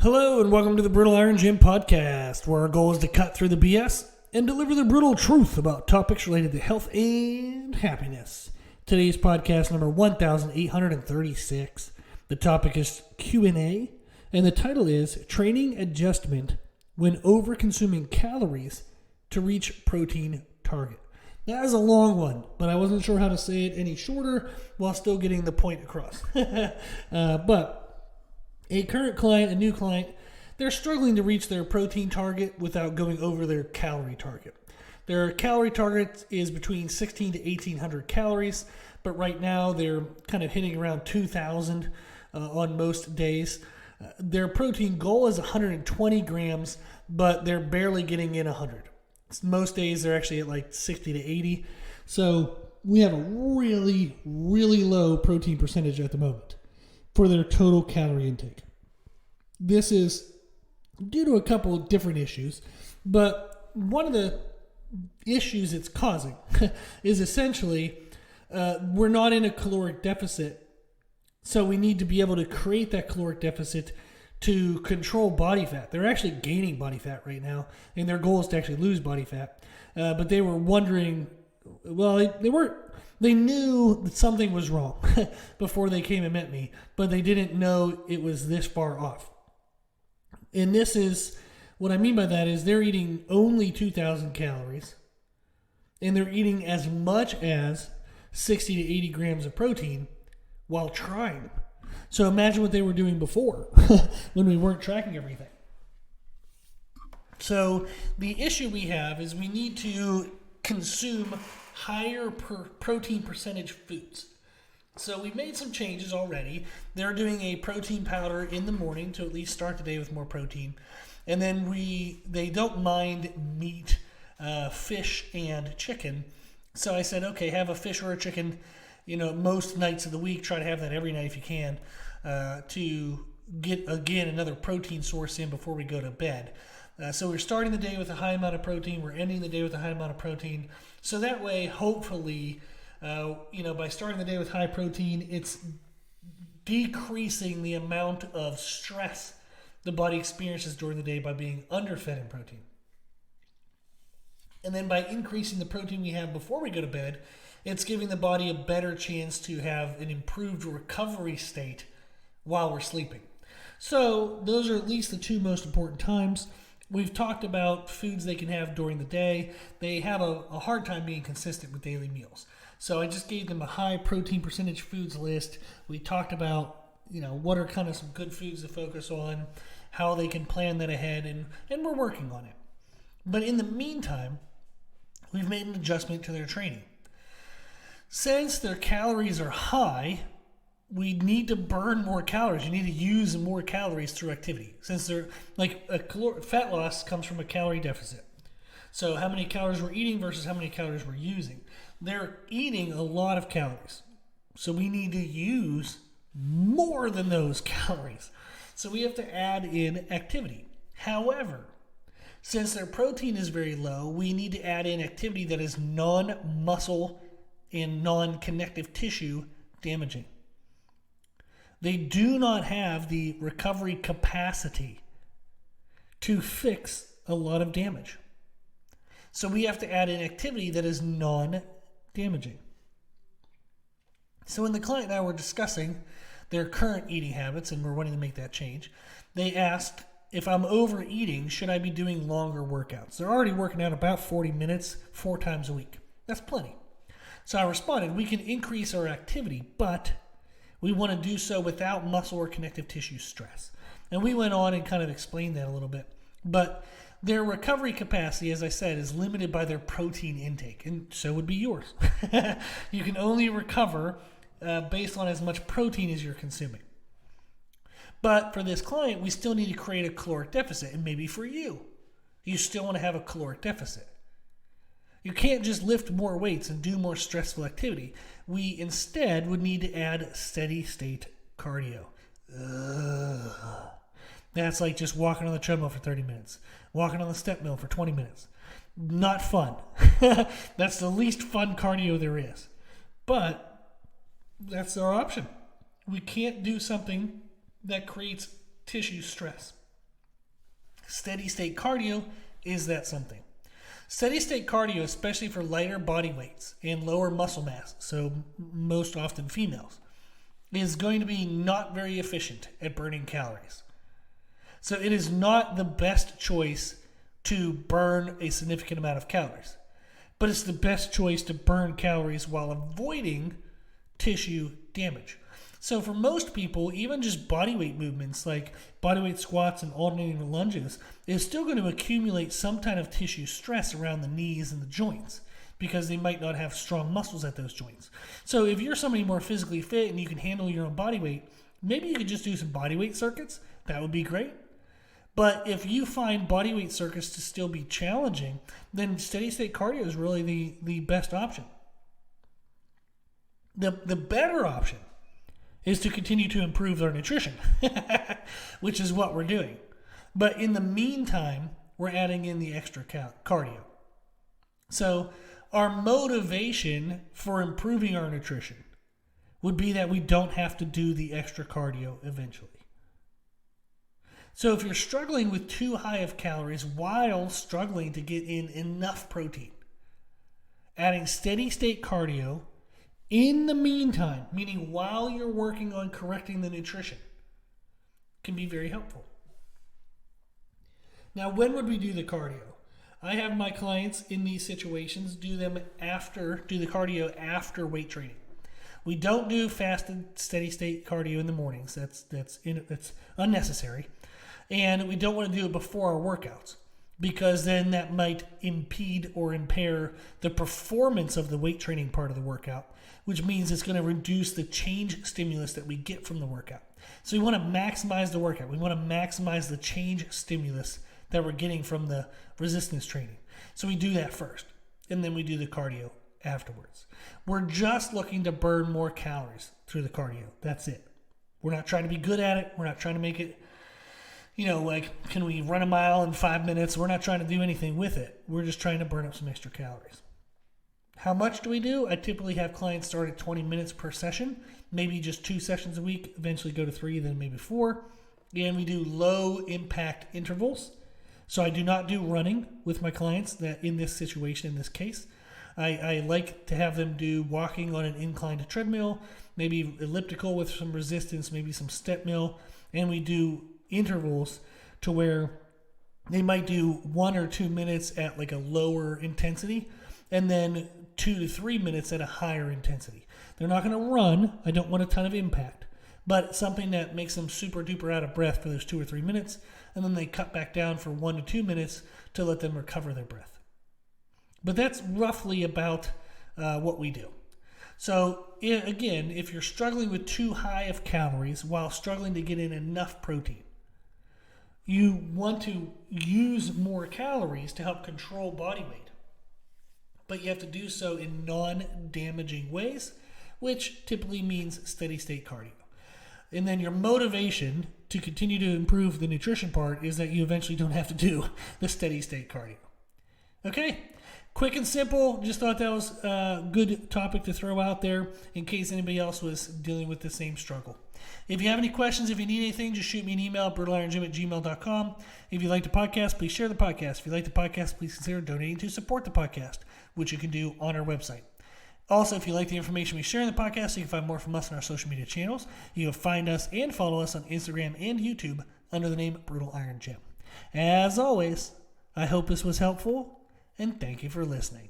Hello and welcome to the Brutal Iron Gym podcast, where our goal is to cut through the BS and deliver the brutal truth about topics related to health and happiness. Today's podcast number 1836. The topic is Q&A, and the title is Training Adjustment When Overconsuming Calories to Reach Protein Target. That is a long one, but I wasn't sure how to say it any shorter while still getting the point across. But a current client, a new client, they're struggling to reach their protein target without going over their calorie target. Their calorie target is between 16 to 1,800 calories, but right now they're kind of hitting around 2,000 on most days. Their protein goal is 120 grams, but they're barely getting in 100. Most days they're actually at like 60 to 80. So we have a really, really low protein percentage at the moment for their total calorie intake. This is due to a couple of different issues, but one of the issues it's causing is essentially we're not in a caloric deficit, so we need to be able to create that caloric deficit to control body fat. They're actually gaining body fat right now, and their goal is to actually lose body fat, but they were wondering, well, they knew that something was wrong before they came and met me, but they didn't know it was this far off. And this is, what I mean by that is they're eating only 2,000 calories, and they're eating as much as 60 to 80 grams of protein while trying. So imagine what they were doing before when we weren't tracking everything. So the issue we have is we need to consume higher protein percentage foods. So we made some changes already. They're doing a protein powder in the morning to at least start the day with more protein. And then they don't mind meat, fish, and chicken. So I said, okay, have a fish or a chicken, most nights of the week. Try to have that every night if you can, to get, again, another protein source in before we go to bed. So we're starting the day with a high amount of protein. We're ending the day with a high amount of protein. So that way, hopefully, by starting the day with high protein, it's decreasing the amount of stress the body experiences during the day by being underfed in protein. And then by increasing the protein we have before we go to bed, it's giving the body a better chance to have an improved recovery state while we're sleeping. So those are at least the two most important times. We've talked about foods they can have during the day. They have a hard time being consistent with daily meals. So I just gave them a high protein percentage foods list. We talked about, what are kind of some good foods to focus on, how they can plan that ahead, and we're working on it. But in the meantime, we've made an adjustment to their training. Since their calories are high, we need to burn more calories. You need to use more calories through activity. Since they're fat loss comes from a calorie deficit. So how many calories we're eating versus how many calories we're using. They're eating a lot of calories. So we need to use more than those calories. So we have to add in activity. However, since their protein is very low, we need to add in activity that is non-muscle and non-connective tissue damaging. They do not have the recovery capacity to fix a lot of damage. So we have to add in activity that is non-damaging. So when the client and I were discussing their current eating habits, and we're wanting to make that change, they asked, if I'm overeating, should I be doing longer workouts? They're already working out about 40 minutes, 4 times a week. That's plenty. So I responded, we can increase our activity, but we want to do so without muscle or connective tissue stress. And we went on and kind of explained that a little bit. But their recovery capacity, as I said, is limited by their protein intake, and so would be yours. You can only recover based on as much protein as you're consuming. But for this client, we still need to create a caloric deficit, and maybe for you, you still want to have a caloric deficit. You can't just lift more weights and do more stressful activity. We instead would need to add steady state cardio. That's like just walking on the treadmill for 30 minutes, walking on the step mill for 20 minutes. Not fun. That's the least fun cardio there is. But that's our option. We can't do something that creates tissue stress. Steady state cardio is that something. Steady state cardio, especially for lighter body weights and lower muscle mass, so most often females, is going to be not very efficient at burning calories. So it is not the best choice to burn a significant amount of calories, but it's the best choice to burn calories while avoiding tissue damage. So for most people, even just bodyweight movements like bodyweight squats and alternating lunges is still going to accumulate some kind of tissue stress around the knees and the joints because they might not have strong muscles at those joints. So if you're somebody more physically fit and you can handle your own body weight, maybe you could just do some bodyweight circuits. That would be great. But if you find bodyweight circuits to still be challenging, then steady state cardio is really the best option. The better option is to continue to improve our nutrition, which is what we're doing. But in the meantime, we're adding in the extra cardio. So our motivation for improving our nutrition would be that we don't have to do the extra cardio eventually. So if you're struggling with too high of calories while struggling to get in enough protein, adding steady state cardio in the meantime, meaning while you're working on correcting the nutrition, can be very helpful. Now, when would we do the cardio? I have my clients in these situations do the cardio after weight training. We don't do fasted steady state cardio in the mornings. That's unnecessary. And we don't want to do it before our workouts because then that might impede or impair the performance of the weight training part of the workout, which means it's going to reduce the change stimulus that we get from the workout. So we want to maximize the workout. We want to maximize the change stimulus that we're getting from the resistance training. So we do that first, and then we do the cardio afterwards. We're just looking to burn more calories through the cardio. That's it. We're not trying to be good at it. We're not trying to make it, like, can we run a mile in 5 minutes? We're not trying to do anything with it. We're just trying to burn up some extra calories. How much do we do? I typically have clients start at 20 minutes per session, maybe just 2 sessions a week, eventually go to 3, then maybe 4. And we do low impact intervals. So I do not do running with my clients that in this situation, in this case. I like to have them do walking on an inclined treadmill, maybe elliptical with some resistance, maybe some step mill, and we do intervals to where they might do 1 or 2 minutes at like a lower intensity and then 2 to 3 minutes at a higher intensity. They're not going to run. I don't want a ton of impact, but something that makes them super duper out of breath for those 2 or 3 minutes, and then they cut back down for 1 to 2 minutes to let them recover their breath. But that's roughly about what we do. So again, if you're struggling with too high of calories while struggling to get in enough protein, you want to use more calories to help control body weight. But you have to do so in non-damaging ways, which typically means steady state cardio. And then your motivation to continue to improve the nutrition part is that you eventually don't have to do the steady state cardio. Okay, quick and simple. Just thought that was a good topic to throw out there in case anybody else was dealing with the same struggle. If you have any questions, if you need anything, just shoot me an email at brutalirongym@gmail.com. If you like the podcast, please share the podcast. If you like the podcast, please consider donating to support the podcast, which you can do on our website. Also, if you like the information we share in the podcast, you can find more from us on our social media channels. You can find us and follow us on Instagram and YouTube under the name Brutal Iron Gym. As always, I hope this was helpful, and thank you for listening.